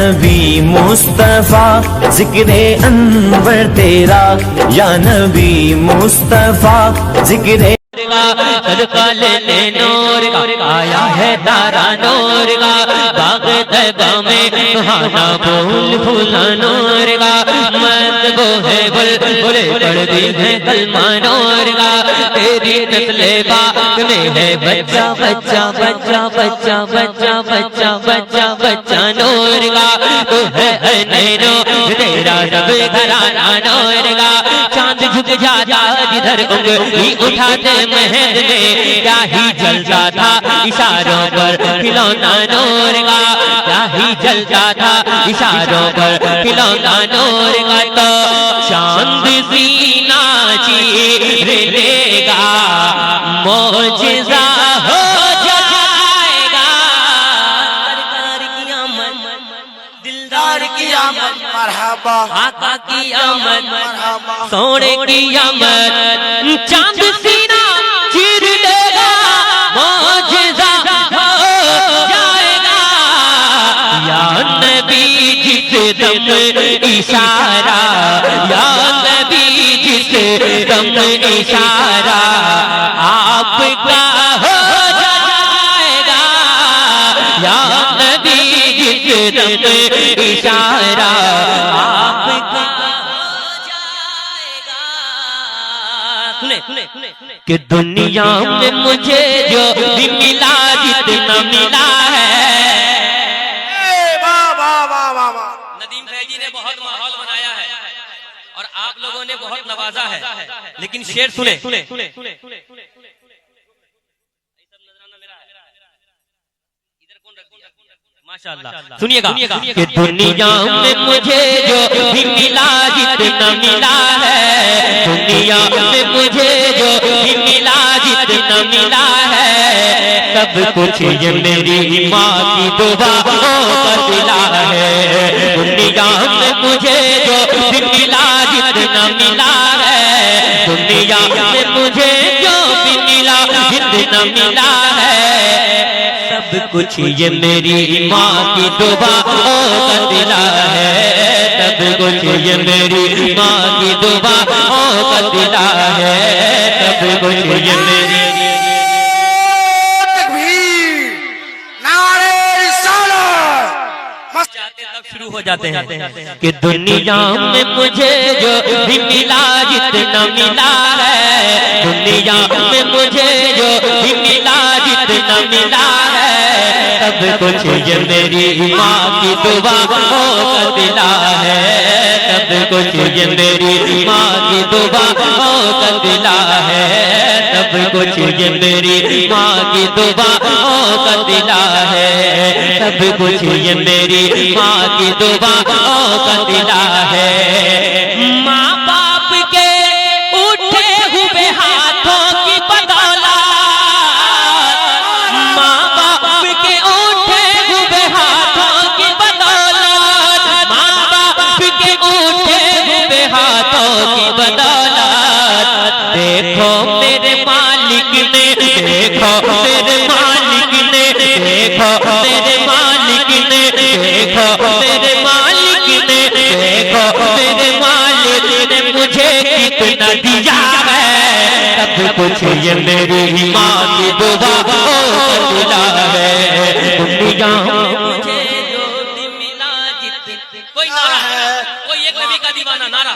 नबी मुस्तफा जिक्रे अनवर तेरा, या नबी मुस्तफा जिक्रे सदका लेने नूर का आया है तारा नूर का, बाग तैबा में सुहाना फूल फूला नूर का, मत वो है बुलबुले पढ़ती है कलमा नूर का, तेरी नस्ले पाक में है बच्चा बच्चा बच्चा बच्चा बच्चा बच्चा बच्चा बच्चा नूर का, तू है नैनो तेरा सब घराना नूर का, चांद झुक जाता जिधर उंगली उठाते महल में, क्या ही जलता था इशारों पर खिलौना नूर का, क्या ही जलता था इशारों पर खिलौना नूर का, तो चांद सीना चीरेगा मौजिज़ा हो जाएगा, सरकार की आमद दिलदार की आमद मरहबा, आका की आमद मरहबा, सोने की आमद, चांद सीना चीर लेगा मौजिज़ा हो जाएगा, या नबी जिस दम इशारा, या नबी जिस दम इशारा आपका हो जाएगा, या नबी जिस दम इशारा आपका कि दुनिया में मुझे जो भी मिला जितना मिला है। नदीम फैजी ने बहुत माहौल बनाया है और आप लोगों ने बहुत नवाजा है, लेकिन शेर सुने, माशाअल्लाह सुनिएगा कि दुनिया में मुझे जो भी मिला जितना मिला है, दुनिया में मुझे जो भी मिला जितना मिला है, सब कुछ ये मेरी माँ की दुआओं का सिला है, दुनिया में मुझे जो भी मिला जितना मिला है, दुनिया में मुझे जो भी मिला जितना मिला है, सब कुछ ये मेरी माँ की दुआओं का सिला है, सब कुछ ये मेरी माँ की दुआओं का सिला है, सब कुछ ये मेरी शुरू हो जाते हैं कि दुनिया में मुझे जो भी मिला जितना मिला है, दुनिया में मुझे जो भी मिला जितना मिला है, सब कुछ ये मेरी माँ की दुआओं का सिला है, सब कुछ ये मेरी माँ की दुआओं का सिला है, सब कुछ ये मेरी माँ की दुआओं का सिला है, सब कुछ ये मेरी माँ की दुआओं का सिला है। माँ बाप के उठे हुए हाथों की बदौलत, माँ बाप के उठे हुए हाथों की बदौलत, माँ बाप के उठे हुए हाथों की बदौलत, देखो मेरे मालिक ने, देखो मेरे मालिक ने, देखो मेरे मालिक ने, देखो मेरे मालिक ने, देखो मेरे मालिक ने मुझे कितना दिया है, सब कुछ ये मेरी माँ की दुआओं का सिला है, दुनिया मुझे जो भी मिला जितना, कोई नारा है, कोई एक नबी का दीवाना नारा,